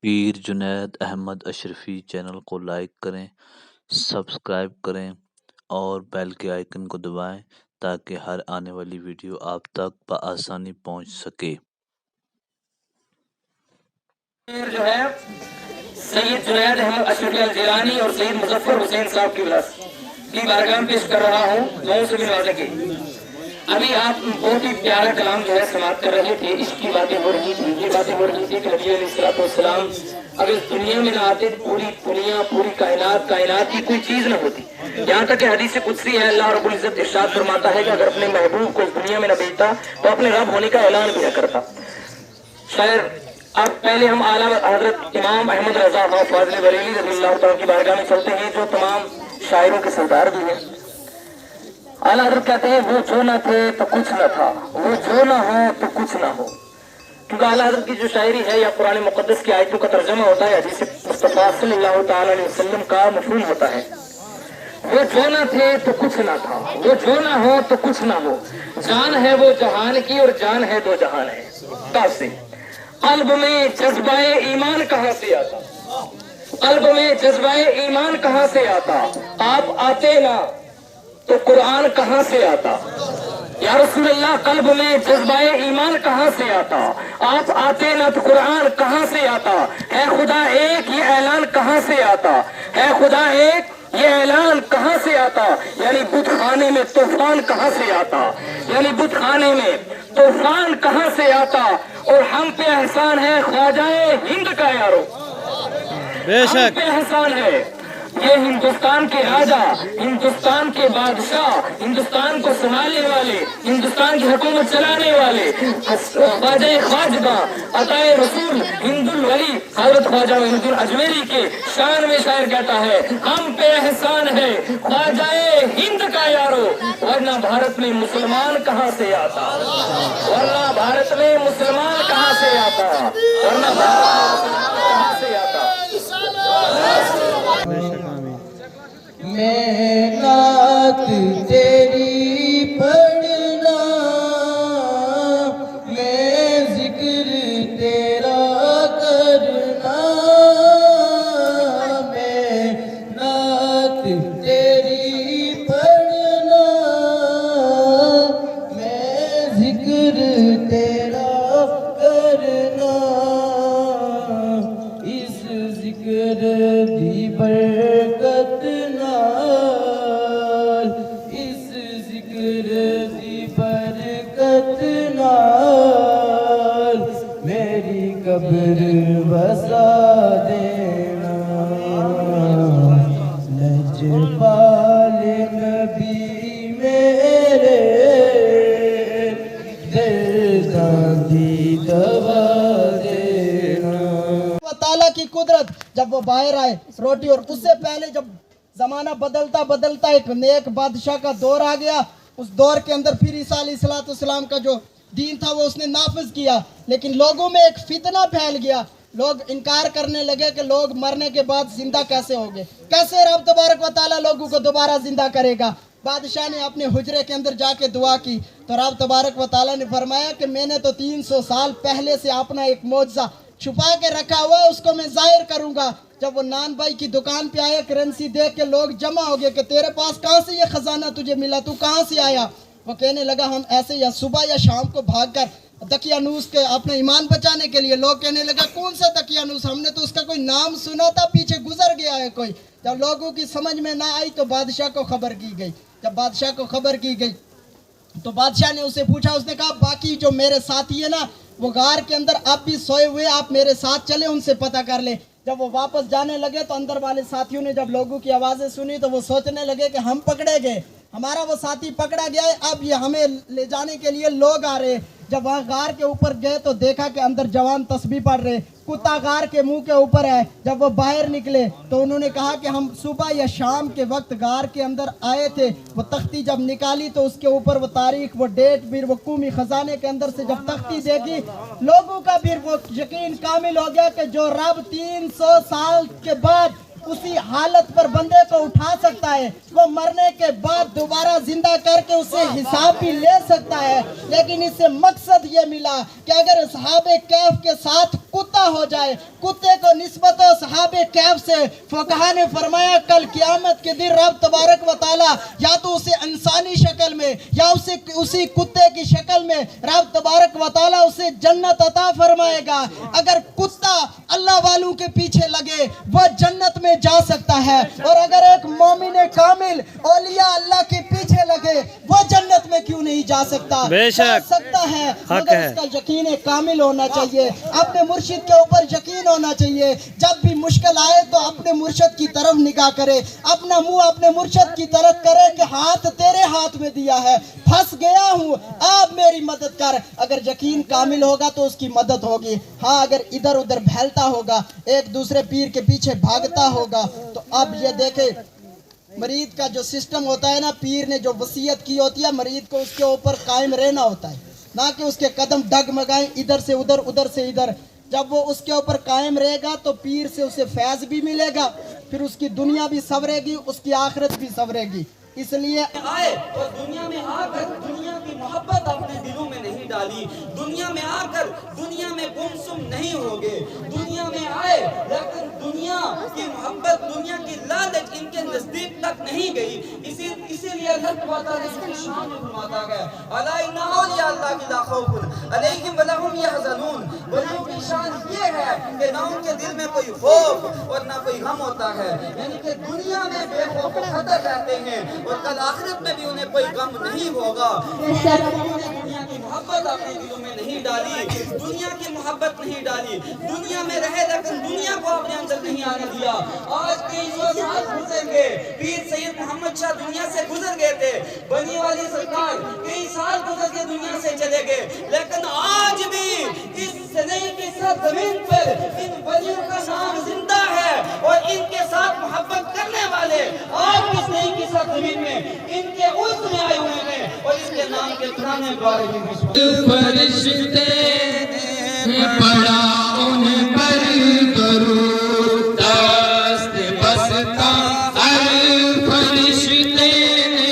پیر جنید احمد اشرفی channel کو like کریں، subscribe کریں اور بیل کے آئیکن کو دبائیں تاکہ ہر آنے والی ویڈیو آپ تک بآسانی پہنچ سکے۔ جو ہے سید جنید احمد اشرفی الجیلانی اور سید مظفر حسین صاحب کی بارگاہ میں پیش کر رہا ہوں دعاؤں سے بھی نوازیں۔ ابھی آپ بہت ہی پیارا کلام جو ہے سماعت کر رہے تھے، عشق کی باتیں ہو رہی تھی، یہ باتیں ہو رہی تھی کہ نبی علیہ السلام اگر اس دنیا میں نہ آتے تو پوری دنیا، پوری کائنات کی کوئی چیز نہ ہوتی۔ یہاں تک کہ حدیث قدسی ہے، اللہ رب العزت ارشاد فرماتا ہے کہ اگر اپنے محبوب کو اس دنیا میں نہ بھیجتا تو اپنے رب ہونے کا اعلان بھی نہ کرتا۔ شاعر اب پہلے ہم اعلیٰ حضرت امام احمد رضا خان فاضل بریلوی رضی اللہ تعالیٰ کی بارگاہ میں چلتے ہیں، جو تمام شاعروں کے سردار بھی ہیں۔ اعلیٰ حضرت کہتے ہیں وہ جو نہ تھے تو کچھ نہ تھا، وہ جو نہ ہو تو کچھ نہ ہو۔ کیونکہ اعلیٰ حضرت کی جو شاعری ہے یا قرآن مقدس کی آیتوں کا ترجمہ ہوتا ہے، حدیث مصطفیٰ صلی اللہ تعالیٰ علیہ وسلم کا مفہوم ہوتا ہے۔ وہ جو نہ تھے تو کچھ نہ تھا، وہ جو نہ ہو تو کچھ نہ ہو، جان ہے وہ جہان کی اور جان ہے دو جہان ہے۔ سے قلب میں جذبہ ایمان کہاں سے آتا، قلب میں جذبہ ایمان کہاں سے آتا، آپ آتے نہ تو قرآن کہاں سے آتا۔ یا رسول اللہ قلب میں جذبہ ایمان کہاں سے آتا، آپ آتے نہ تو قرآن کہاں سے آتا، ہے خدا ایک یہ اعلان کہاں سے آتا، ہے خدا ایک یہ اعلان کہاں سے آتا، یعنی بت خانے میں طوفان کہاں سے آتا، یعنی بت خانے میں طوفان کہاں سے آتا، اور ہم پہ احسان ہے خواجہ ہند کا یارو، بے شک ہم پہ احسان ہے یہ ہندوستان کے راجا، ہندوستان کے بادشاہ، ہندوستان کو سنبھالنے والے، ہندوستان کی حکومت چلانے والے خواجہ خواجگاں عطائے رسول ہند الولی حضرت خواجہ معین الدین اجمیری کے شان میں شاعر کہتا ہے ہم پہ احسان ہے خواجہ ہند کا یارو، ورنہ بھارت میں مسلمان کہاں سے آتا، ورنہ بھارت میں مسلمان کہاں سے آتا، ورنہ بھارت میں مسلمان کہاں سے آتا۔ میں نعت تیری پڑھنا، میں ذکر تیرا کرنا، میں نعت تیری پڑھنا، میں ذکر تیرا کرنا، اس ذکر دی برکت نال، اس ذکر دی برکت نال میری قبر بسا دینا، لجپال نبی میرے درداں دی دوا تعالیٰ کی قدرت جب وہ باہر آئے روٹی، اور اس سے پہلے جب زمانہ بدلتا بدلتا ایک نیک بادشاہ کا دور آ گیا، اس دور کے اندر پھر عیسیٰ علیہ السلام کا جو دین تھا وہ اس نے نافذ کیا، لیکن لوگوں میں ایک فتنہ پھیل گیا، لوگ انکار کرنے لگے کہ لوگ مرنے کے بعد زندہ کیسے ہوں گے، کیسے رب تبارک و تعالیٰ لوگوں کو دوبارہ زندہ کرے گا۔ بادشاہ نے اپنے حجرے کے اندر جا کے دعا کی تو رب تبارک و تعالیٰ نے فرمایا کہ میں نے تو 300 سال پہلے سے اپنا ایک معجزہ چھپا کے رکھا ہوا، اس کو میں ظاہر کروں گا۔ جب وہ نان بھائی کی دکان پہ آیا، کرنسی دیکھ کے لوگ جمع ہو گئے کہ تیرے پاس کہاں سے یہ خزانہ تجھے ملا، تو کہاں سے آیا؟ وہ کہنے لگا ہم ایسے یا صبح یا شام کو بھاگ کر دقیانوس کے اپنا ایمان بچانے کے لیے۔ لوگ کہنے لگا کون سا دقیانوس، ہم نے تو اس کا کوئی نام سنا تھا، پیچھے گزر گیا ہے کوئی۔ جب لوگوں کی سمجھ میں نہ آئی تو بادشاہ کو خبر کی گئی۔ جب بادشاہ کو خبر کی گئی تو بادشاہ نے اسے پوچھا، اس نے کہا باقی جو میرے ساتھی ہیں نا وہ غار کے اندر اب بھی سوئے ہوئے، آپ میرے ساتھ چلیں ان سے پتہ کر لیں۔ جب وہ واپس جانے لگے تو اندر والے ساتھیوں نے جب لوگوں کی آوازیں سنی تو وہ سوچنے لگے کہ ہم پکڑے گئے، ہمارا وہ ساتھی پکڑا گیا ہے، اب یہ ہمیں لے جانے کے لیے لوگ آ رہے۔ جب وہاں غار کے اوپر گئے تو دیکھا کہ اندر جوان تسبیح پڑھ رہے، کتا غار کے منہ کے اوپر ہے۔ جب وہ باہر نکلے تو انہوں نے کہا کہ ہم صبح یا شام کے وقت غار کے اندر آئے تھے۔ وہ تختی جب نکالی تو اس کے اوپر وہ تاریخ، وہ ڈیٹ، پھر وہ قومی خزانے کے اندر سے جب تختی دیکھی، لوگوں کا پھر وہ یقین کامل ہو گیا کہ جو رب 300 سال کے بعد उसी हालत पर बंदे को उठा सकता है, वो मरने के बाद दोबारा जिंदा करके उससे हिसाब भी ले सकता है। लेकिन इससे मकसद ये मिला कि अगर सहाबे कैफ के साथ कुत्ता हो जाए, कुत्ते को निस्बत सहाबे कैफ से फुकहा ने फरमाया कल क़यामत के दिन रब तबारक व तआला या तो उसे इंसानी शक्ल में या उसी कुत्ते की शक्ल में रब तबारक व तआला उसे जन्नत अता फरमाएगा। अगर कुत्ता अल्लाह वालों के पीछे लगे वह जन्नत में जा सकता है, और अगर एक मोमिन कामिल औलिया अल्लाह के पीछे लगे वह जन्नत में क्यों नहीं जा सकता? जा सकता है, मगर इसका यकीन कामिल होना चाहिए, अपने मुर्शिद के ऊपर यकीन होना चाहिए। जब भी मुश्किल आए तो अपने मुर्शिद की तरफ निगाह करे, अपना मुंह अपने मुर्शिद की तरफ करे कि हाथ तेरे हाथ में दिया है, फंस गया हूँ आप मेरी मदद कर। अगर यकीन कामिल होगा तो उसकी मदद होगी। हाँ, अगर इधर उधर फैलता होगा, एक दूसरे पीर के पीछे भागता होगा, तो अब ये देखे मरीद का जो सिस्टम होता है ना, पीर ने जो वसीयत की होती है मरीद को उसके ऊपर कायम रहना होता है, ना कि उसके कदम डगमगाएं इधर से उधर उधर से इधर। जब वो उसके ऊपर कायम रहेगा तो पीर से उसे फैज़ भी मिलेगा, फिर उसकी दुनिया भी संवरेगी, उसकी आखिरत भी संवरेगी। इसलिए आए और दुनिया में आकर दुनिया की मोहब्बत अपने दिलों में नहीं डाली, दुनिया में आकर दुनिया में गुमसुम नहीं होगे, दुनिया में आए लेकिन दुनिया की मोहब्बत दुनिया की लालच इनके नजदीक तक नहीं गई। इसीलिए अल्लाह तबारक ने इसकी शान में फरमाता है अला इन्ना औलिया अल्लाह की ला खौफुन अलैहिम व लहुम यहज़नून। वलियों की शान ये है कि ना उनके दिल में कोई खौफ और ना कोई गम होता है, यानी कि दुनिया में बेखौफ व खतर रहते हैं और कल आखिरत में भी उन्हें कोई गम नहीं होगा। दुनिया की मोहब्बत अपने दिलों में नहीं डाली, दुनिया की मोहब्बत नहीं डाली, दुनिया में रहे लेकिन दुनिया को अपने अंदर नहीं आने दिया। आज 300 साल गुजरेंगे, पीर सैयद मोहम्मद शाह दुनिया से गुजर गए थे, बनी वाली सरकार कई साल गुजर के दुनिया से चले गए, लेकिन आज भी इस सनई की जमीन पर इन वलियों का नाम जिंदा है और इनके साथ मोहब्बत करने वाले आज इस नई की जमीन में इनके उस में आए हुए हैं और इसके नाम के पुराने द्वारे फरिश्ते ने पड़ा उन पर दरूद दस्त बसता हर फरिश्ते ने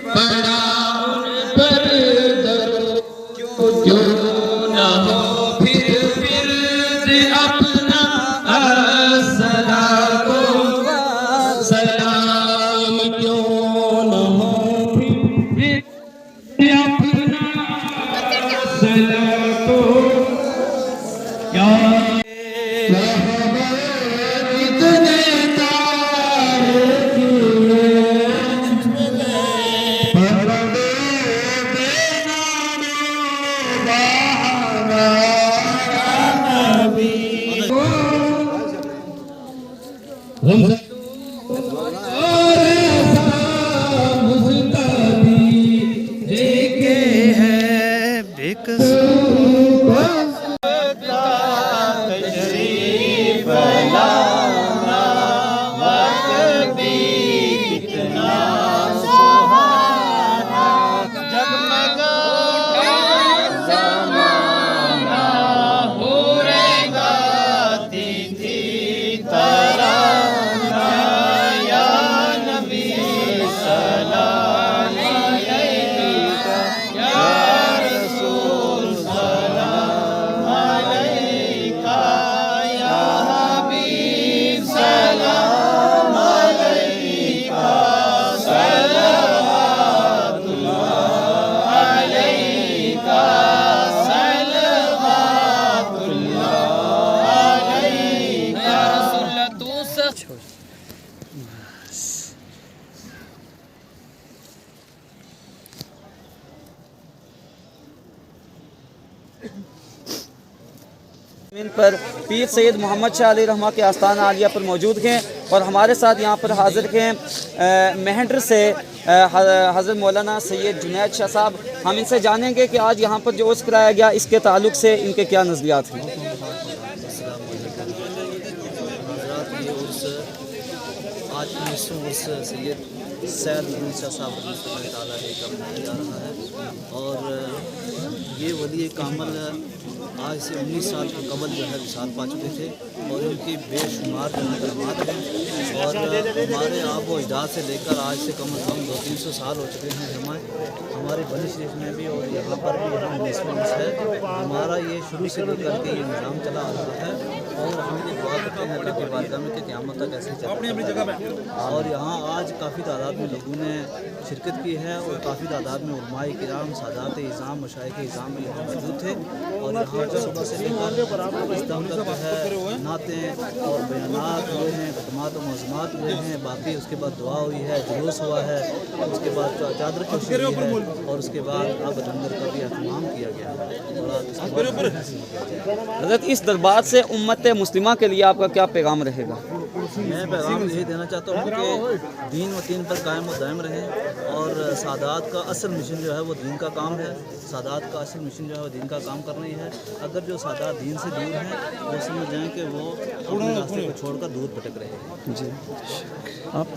पड़ा उन पर दरूद क्यों न हो फिर अपना अस्सलाम को सलाम क्यों न हो फिर अपना सलाम को क्या इतने तारे पर पीर सैयद मोहम्मद शाह अली रहमा के आस्थाना आलिया पर मौजूद हैं और हमारे साथ यहाँ पर हाजिर हैं मेहंडर से हज़रत मौलाना सैयद जुनैद शाह साहब। हम इनसे जानेंगे कि आज यहाँ पर जो उर्स कराया गया इसके ताल्लुक़ से इनके क्या नज़रियात हैं। आज 19 उर्स सैयद सैयद मोहम्मद शाह साहब का मनाया जा रहा है और ये वली कामल आज से 19 साल के कबल जो है विसाल पा चुके थे और इनकी बेशुमार जो है करमात हैं और हमारे आब व अजदाद से लेकर आज से कम से कम 200-300 साल हो चुके हैं हमारे बनी शरीफ में भी और यहाँ पर भी हम निस्बत है। हमारा ये शुरू से लेकर के ये निज़ाम चला आ रहा है और हम ये दुआ करते हैं अल्लाह की बारगाह में कि क़यामत तक ऐसे चलता। और यहाँ आज काफ़ी तादाद में लोगों ने शिरकत की है और काफ़ी तादाद में उलमाए किराम, सादात इज़ाम, मशाइख इज़ाम में यहाँ मौजूद थे और यहाँ पर सुबह से लेकर इस दम तक जो है नातें और बयानात हुए हैं, खदमात और मौज़ूमात हुए हैं। बाकी उसके बाद दुआ हुई है, जुलूस हुआ है, उसके बाद चादर कशी हुई है और उसके बाद अब लंगर का भी अहतमाम किया गया है। हज़रत इस दरबार से उम्मत मुस्लिमा के लिए आपका क्या पैगाम रहेगा? मैं पैगाम यही देना चाहता हूँ कि दीन व तीन पर कायम व दायम रहें और सादात का असल मिशन जो है वो दीन का काम है। सादात का असल मिशन जो है वो दीन का काम करना ही है। अगर जो सादात दीन से दूर हैं वो समझ जाएँ कि वो अपने रास्ते को छोड़कर दूर भटक रहे हैं। जी आप